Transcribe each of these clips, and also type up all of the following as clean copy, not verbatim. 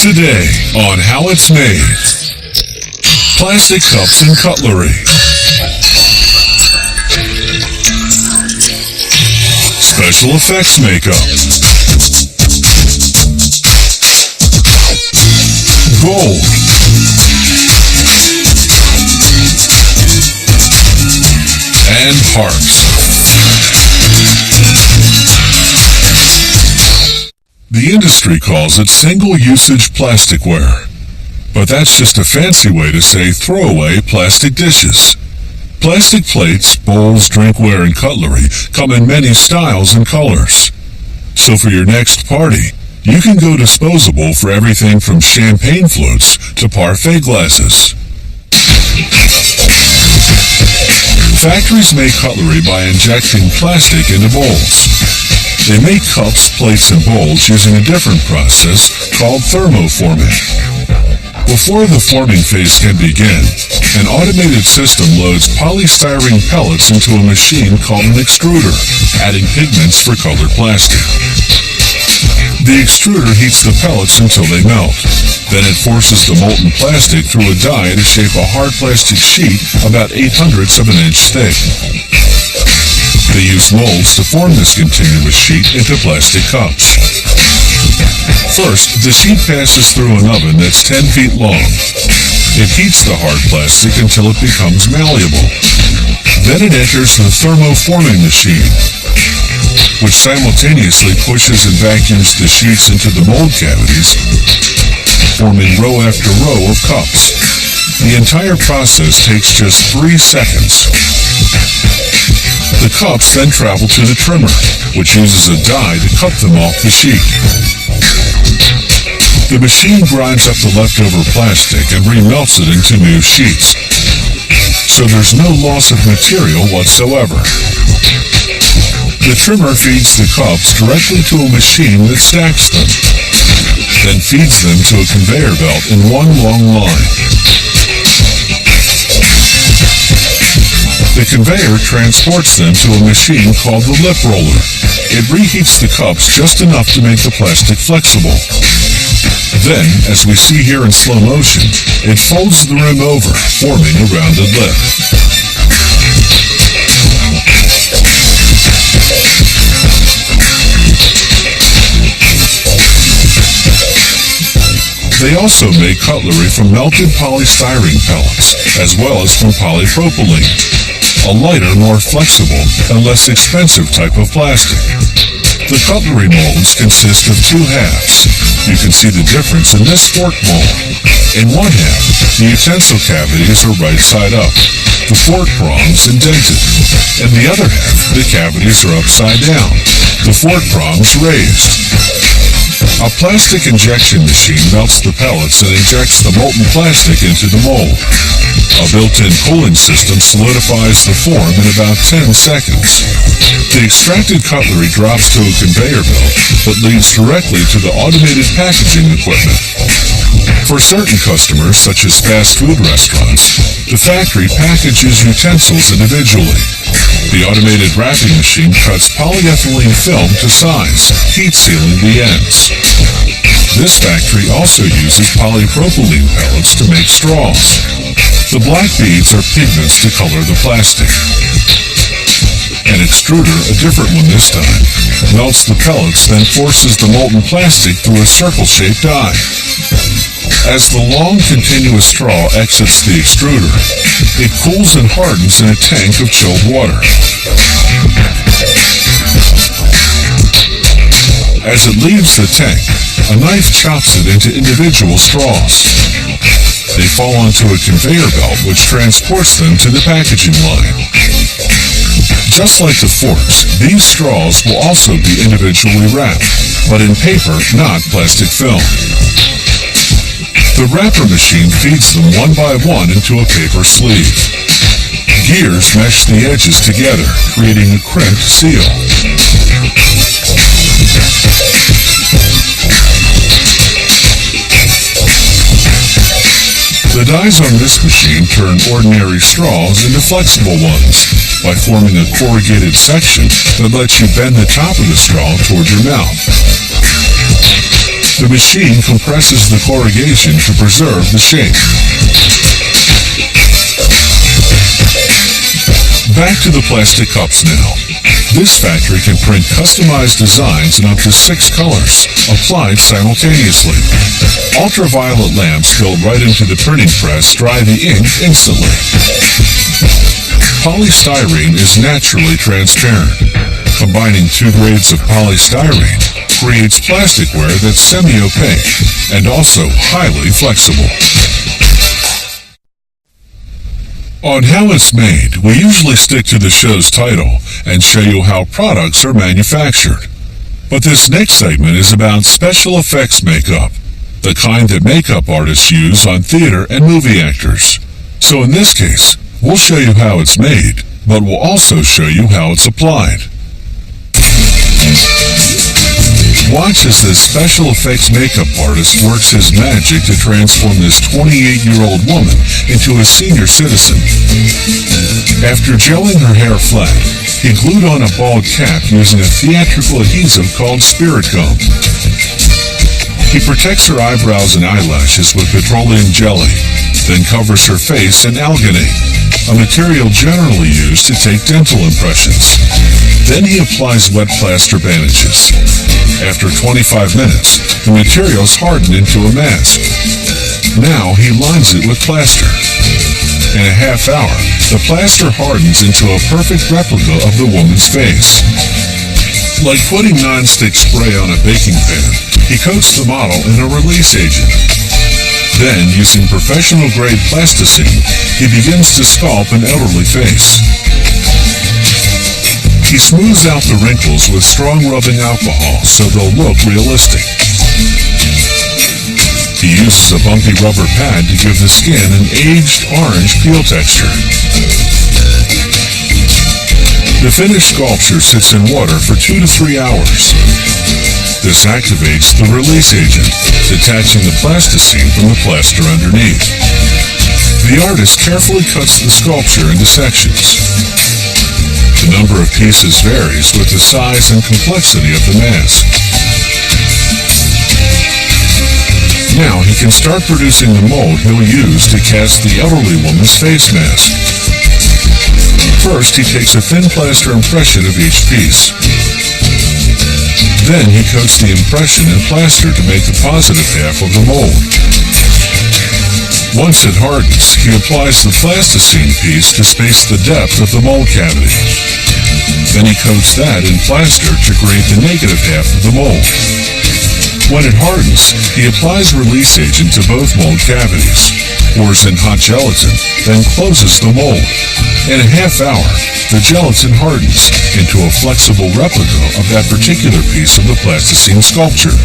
Today on How It's Made. Plastic cups and cutlery. Special effects makeup. Gold. And hearts. The industry calls it single-usage plasticware, but that's just a fancy way to say throwaway plastic dishes. Plastic plates, bowls, drinkware, and cutlery come in many styles and colors. So for your next party, you can go disposable for everything from champagne floats to parfait glasses. Factories make cutlery by injecting plastic into bowls. They make cups, plates, and bowls using a different process called thermoforming. Before the forming phase can begin, an automated system loads polystyrene pellets into a machine called an extruder, adding pigments for colored plastic. The extruder heats the pellets until they melt. Then it forces the molten plastic through a die to shape a hard plastic sheet about 0.08 of an inch thick. They use molds to form this continuous sheet into plastic cups. First, the sheet passes through an oven that's 10 feet long. It heats the hard plastic until it becomes malleable. Then it enters the thermoforming machine, which simultaneously pushes and vacuums the sheets into the mold cavities, forming row after row of cups. The entire process takes just 3 seconds. The cups then travel to the trimmer, which uses a die to cut them off the sheet. The machine grinds up the leftover plastic and remelts it into new sheets, so there's no loss of material whatsoever. The trimmer feeds the cups directly to a machine that stacks them, then feeds them to a conveyor belt in one long line. The conveyor transports them to a machine called the lip roller. It reheats the cups just enough to make the plastic flexible. Then, as we see here in slow motion, it folds the rim over, forming a rounded lip. They also make cutlery from melted polystyrene pellets, as well as from polypropylene, a lighter, more flexible, and less expensive type of plastic. The cutlery molds consist of 2 halves. You can see the difference in this fork mold. In one half, the utensil cavities are right side up, the fork prongs indented. In the other half, the cavities are upside down, the fork prongs raised. A plastic injection machine melts the pellets and injects the molten plastic into the mold. A built-in cooling system solidifies the form in about 10 seconds. The extracted cutlery drops to a conveyor belt that leads directly to the automated packaging equipment. For certain customers, such as fast food restaurants, the factory packages utensils individually. The automated wrapping machine cuts polyethylene film to size, heat sealing the ends. This factory also uses polypropylene pellets to make straws. The black beads are pigments to color the plastic. An extruder, a different one this time, melts the pellets, then forces the molten plastic through a circle-shaped die. As the long, continuous straw exits the extruder, it cools and hardens in a tank of chilled water. As it leaves the tank, a knife chops it into individual straws. They fall onto a conveyor belt which transports them to the packaging line. Just like the forks, these straws will also be individually wrapped, but in paper, not plastic film. The wrapper machine feeds them one by one into a paper sleeve. Gears mesh the edges together, creating a crimped seal. The dies on this machine turn ordinary straws into flexible ones by forming a corrugated section that lets you bend the top of the straw toward your mouth. The machine compresses the corrugation to preserve the shape. Back to the plastic cups now. This factory can print customized designs in up to 6 colors, applied simultaneously. Ultraviolet lamps built right into the printing press dry the ink instantly. Polystyrene is naturally transparent. Combining 2 grades of polystyrene creates plasticware that's semi-opaque and also highly flexible. On how it's made, we usually stick to the show's title and show you how products are manufactured. But this next segment is about special effects makeup, the kind that makeup artists use on theater and movie actors. So in this case, we'll show you how it's made, but we'll also show you how it's applied. Watch as this special effects makeup artist works his magic to transform this 28-year-old woman into a senior citizen. After gelling her hair flat, he glued on a bald cap using a theatrical adhesive called spirit gum. He protects her eyebrows and eyelashes with petroleum jelly, then covers her face in alginate, a material generally used to take dental impressions. Then he applies wet plaster bandages. After 25 minutes, the materials harden into a mask. Now he lines it with plaster. In a half hour, the plaster hardens into a perfect replica of the woman's face. Like putting non-stick spray on a baking pan, he coats the model in a release agent. Then, using professional-grade plasticine, he begins to sculpt an elderly face. He smooths out the wrinkles with strong rubbing alcohol so they'll look realistic. He uses a bumpy rubber pad to give the skin an aged orange peel texture. The finished sculpture sits in water for 2 to 3 hours. This activates the release agent, detaching the plasticine from the plaster underneath. The artist carefully cuts the sculpture into sections. The number of pieces varies with the size and complexity of the mask. Now he can start producing the mold he'll use to cast the elderly woman's face mask. First, he takes a thin plaster impression of each piece. Then he coats the impression in plaster to make the positive half of the mold. Once it hardens, he applies the plasticine piece to space the depth of the mold cavity. Then he coats that in plaster to create the negative half of the mold. When it hardens, he applies release agent to both mold cavities, pours in hot gelatin, then closes the mold. In a half hour, the gelatin hardens into a flexible replica of that particular piece of the plasticine sculpture.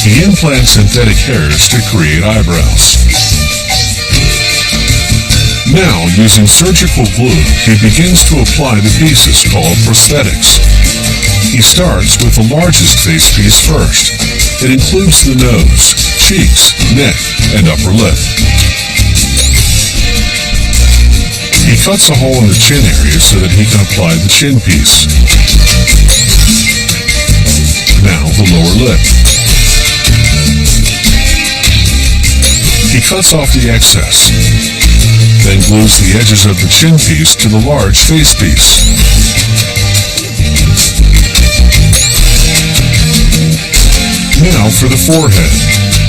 He implants synthetic hairs to create eyebrows. Now, using surgical glue, he begins to apply the pieces called prosthetics. He starts with the largest face piece first. It includes the nose, cheeks, neck, and upper lip. He cuts a hole in the chin area so that he can apply the chin piece. Now the lower lip. He cuts off the excess, then glues the edges of the chin piece to the large face piece. Now for the forehead.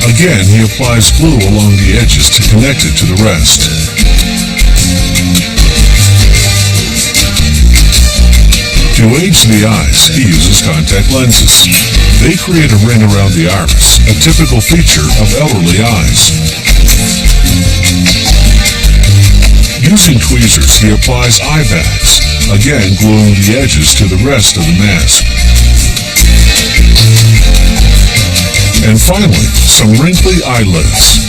Again, he applies glue along the edges to connect it to the rest. To age the eyes, he uses contact lenses. They create a ring around the iris, a typical feature of elderly eyes. Using tweezers, he applies eye bags, again gluing the edges to the rest of the mask. And finally, some wrinkly eyelids.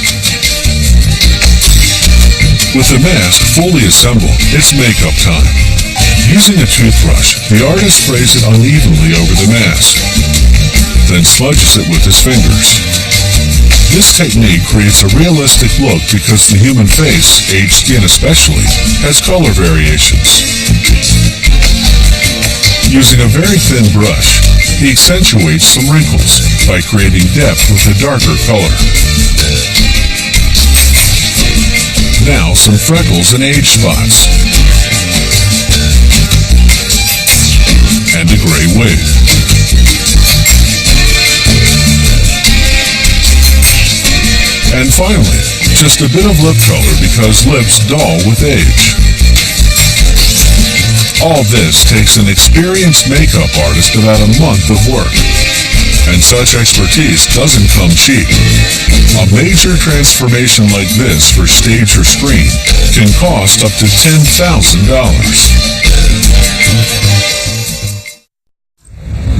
With the mask fully assembled, it's makeup time. Using a toothbrush, the artist sprays it unevenly over the mask, then smudges it with his fingers. This technique creates a realistic look because the human face, aged skin especially, has color variations. Using a very thin brush, he accentuates some wrinkles by creating depth with a darker color. Now some freckles and age spots. And a gray wig. And finally, just a bit of lip color because lips dull with age. All this takes an experienced makeup artist about a month of work. And such expertise doesn't come cheap. A major transformation like this for stage or screen can cost up to $10,000.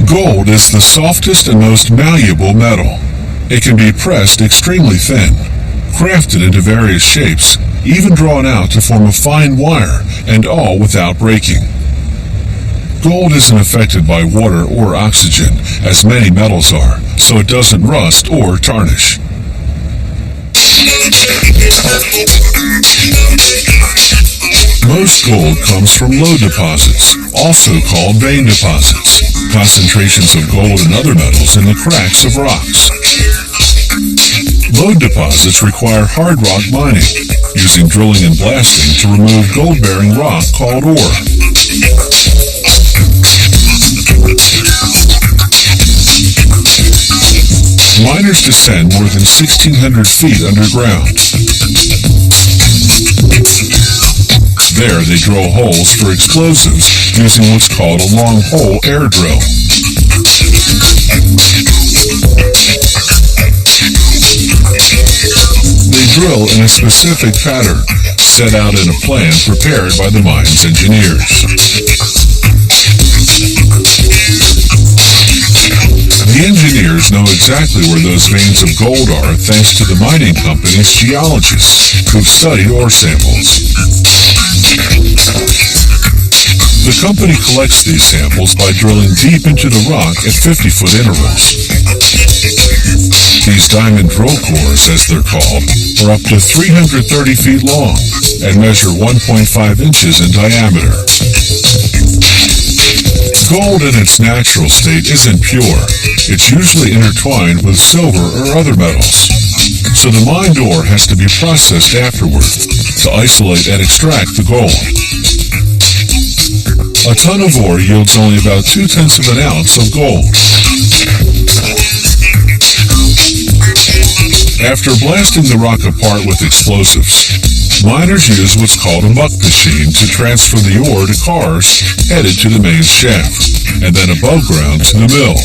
Gold is the softest and most malleable metal. It can be pressed extremely thin, crafted into various shapes, even drawn out to form a fine wire, and all without breaking. Gold isn't affected by water or oxygen, as many metals are, so it doesn't rust or tarnish. Most gold comes from lode deposits, also called vein deposits, concentrations of gold and other metals in the cracks of rocks. Lode deposits require hard rock mining, using drilling and blasting to remove gold-bearing rock called ore. Miners descend more than 1,600 feet underground. There they drill holes for explosives using what's called a long hole air drill. They drill in a specific pattern, set out in a plan prepared by the mine's engineers. The engineers know exactly where those veins of gold are thanks to the mining company's geologists who've studied ore samples. The company collects these samples by drilling deep into the rock at 50-foot intervals. These diamond drill cores, as they're called, are up to 330 feet long and measure 1.5 inches in diameter. Gold in its natural state isn't pure. It's usually intertwined with silver or other metals. So the mined ore has to be processed afterward to isolate and extract the gold. A ton of ore yields only about 0.2 of an ounce of gold. After blasting the rock apart with explosives, miners use what's called a muck machine to transfer the ore to cars headed to the main shaft, and then above ground to the mill.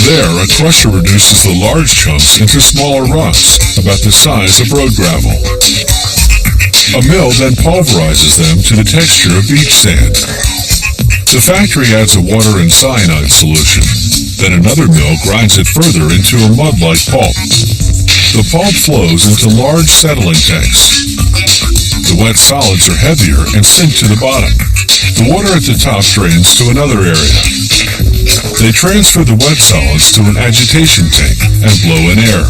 There, a crusher reduces the large chunks into smaller rocks, about the size of road gravel. A mill then pulverizes them to the texture of beach sand. The factory adds a water and cyanide solution. Then another mill grinds it further into a mud-like pulp. The pulp flows into large settling tanks. The wet solids are heavier and sink to the bottom. The water at the top drains to another area. They transfer the wet solids to an agitation tank and blow in air.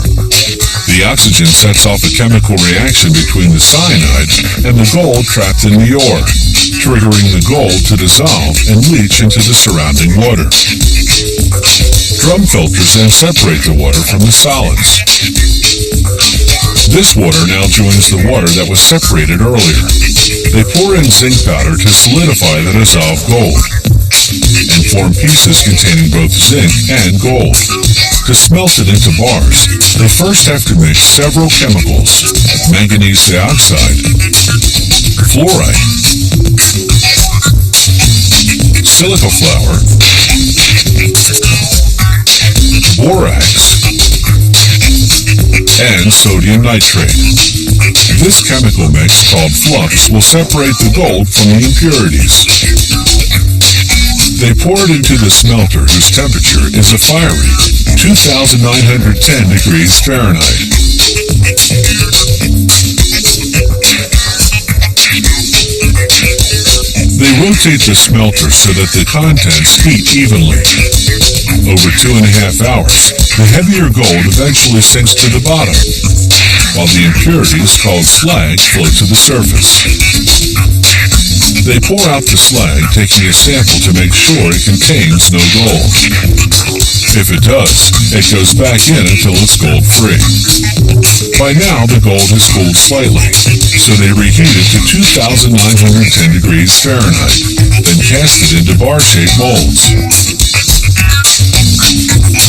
The oxygen sets off a chemical reaction between the cyanide and the gold trapped in the ore, triggering the gold to dissolve and leach into the surrounding water. Drum filters then separate the water from the solids. This water now joins the water that was separated earlier. They pour in zinc powder to solidify the dissolved gold and form pieces containing both zinc and gold. To smelt it into bars, they first have to mix several chemicals: manganese dioxide, fluorite, silica flour, borax, and sodium nitrate. This chemical mix, called flux, will separate the gold from the impurities. They pour it into the smelter, whose temperature is a fiery 2,910 degrees Fahrenheit. They rotate the smelter so that the contents heat evenly. Over 2.5 hours, the heavier gold eventually sinks to the bottom, while the impurities, called slag, float to the surface. They pour out the slag, taking a sample to make sure it contains no gold. If it does, it goes back in until it's gold-free. By now, the gold has cooled slightly, so they reheat it to 2,910 degrees Fahrenheit, then cast it into bar-shaped molds.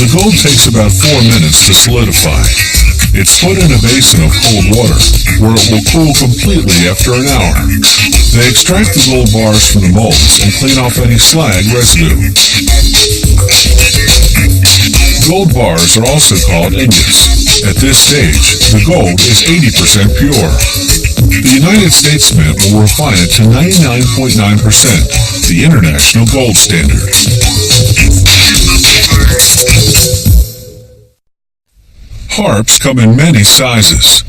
The gold takes about 4 minutes to solidify. It's put in a basin of cold water, where it will cool completely after an hour. They extract the gold bars from the molds and clean off any slag residue. Gold bars are also called ingots. At this stage, the gold is 80% pure. The United States Mint will refine it to 99.9%, the international gold standard. Harps come in many sizes.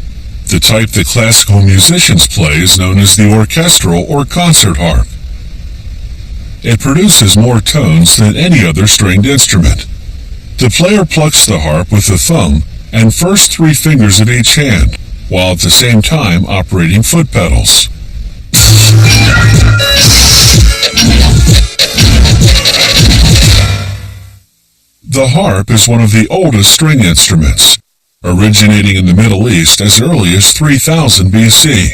The type that classical musicians play is known as the orchestral or concert harp. It produces more tones than any other stringed instrument. The player plucks the harp with the thumb and first 3 fingers of each hand, while at the same time operating foot pedals. The harp is one of the oldest string instruments, originating in the Middle East as early as 3000 BC.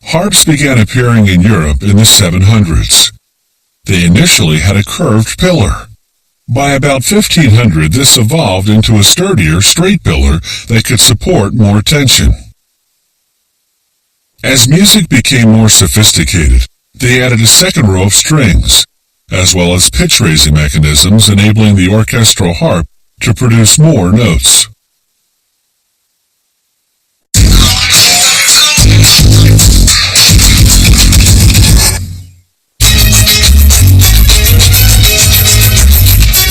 Harps began appearing in Europe in the 700s. They initially had a curved pillar. By about 1500, this evolved into a sturdier, straight pillar that could support more tension. As music became more sophisticated, they added a second row of strings, as well as pitch-raising mechanisms enabling the orchestral harp to produce more notes.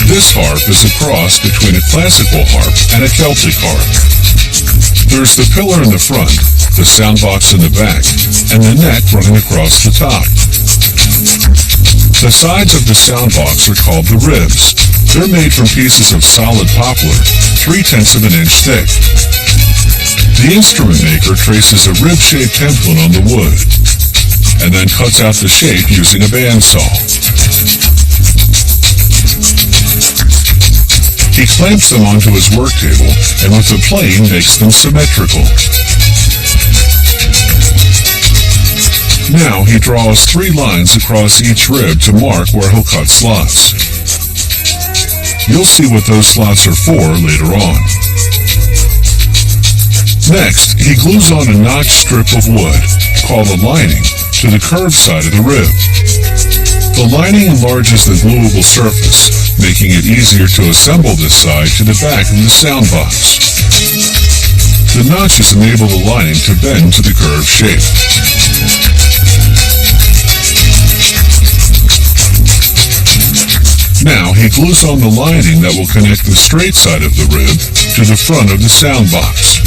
This harp is a cross between a classical harp and a Celtic harp. There's the pillar in the front, the soundbox in the back, and the neck running across the top. The sides of the soundbox are called the ribs. They're made from pieces of solid poplar, 3/10 of an inch thick. The instrument maker traces a rib-shaped template on the wood, and then cuts out the shape using a bandsaw. He clamps them onto his work table, and with a plane makes them symmetrical. Now he draws 3 lines across each rib to mark where he'll cut slots. You'll see what those slots are for later on. Next, he glues on a notched strip of wood, called a lining, to the curved side of the rib. The lining enlarges the gluable surface, making it easier to assemble this side to the back of the soundbox. The notches enable the lining to bend to the curved shape. Now he glues on the lining that will connect the straight side of the rib to the front of the soundbox.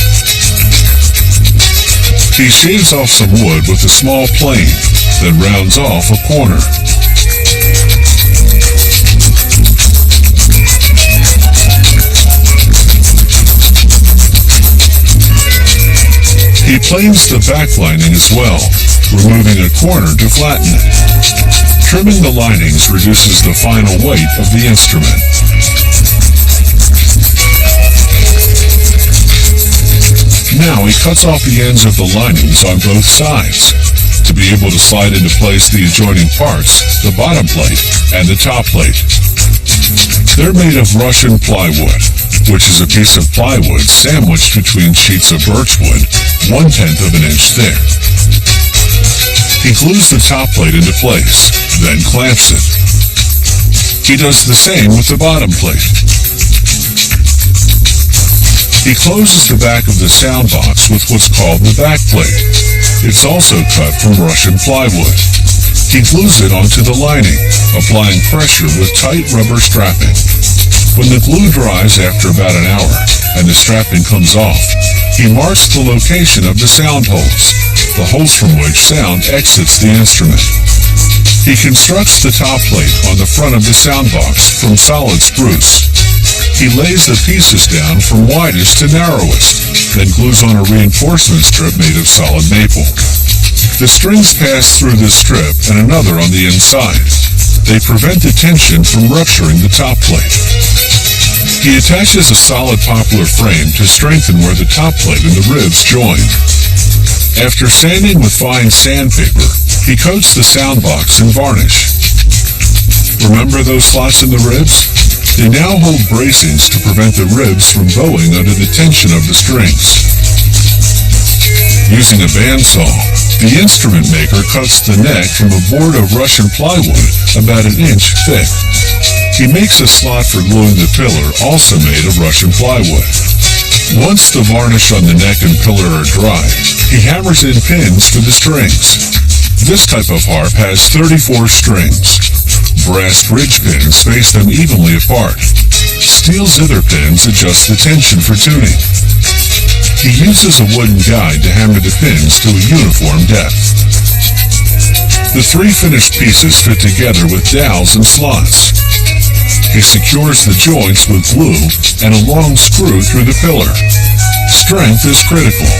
He shaves off some wood with a small plane, then rounds off a corner. He planes the back lining as well, removing a corner to flatten it. Trimming the linings reduces the final weight of the instrument. Now he cuts off the ends of the linings on both sides, to be able to slide into place the adjoining parts, the bottom plate and the top plate. They're made of Russian plywood, which is a piece of plywood sandwiched between sheets of birchwood, 1/10 of an inch thick. He glues the top plate into place, then clamps it. He does the same with the bottom plate. He closes the back of the soundbox with what's called the back plate. It's also cut from Russian plywood. He glues it onto the lining, applying pressure with tight rubber strapping. When the glue dries after about an hour and the strapping comes off, he marks the location of the sound holes, the holes from which sound exits the instrument. He constructs the top plate on the front of the soundbox from solid spruce. He lays the pieces down from widest to narrowest, then glues on a reinforcement strip made of solid maple. The strings pass through this strip and another on the inside. They prevent the tension from rupturing the top plate. He attaches a solid poplar frame to strengthen where the top plate and the ribs join. After sanding with fine sandpaper, he coats the sound box in varnish. Remember those slots in the ribs? They now hold bracings to prevent the ribs from bowing under the tension of the strings. Using a bandsaw, the instrument maker cuts the neck from a board of Russian plywood about 1 inch thick. He makes a slot for gluing the pillar, also made of Russian plywood. Once the varnish on the neck and pillar are dry, he hammers in pins for the strings. This type of harp has 34 strings. Brass bridge pins space them evenly apart. Steel zither pins adjust the tension for tuning. He uses a wooden guide to hammer the pins to a uniform depth. The 3 finished pieces fit together with dowels and slots. He secures the joints with glue and a long screw through the pillar. Strength is critical.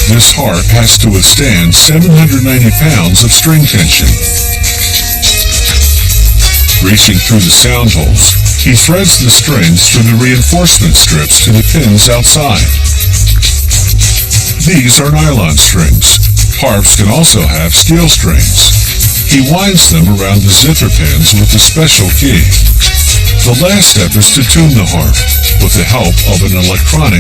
This harp has to withstand 790 pounds of string tension. Reaching through the sound holes, he threads the strings through the reinforcement strips to the pins outside. These are nylon strings. Harps can also have steel strings. He winds them around the zither pins with a special key. The last step is to tune the harp with the help of an electronic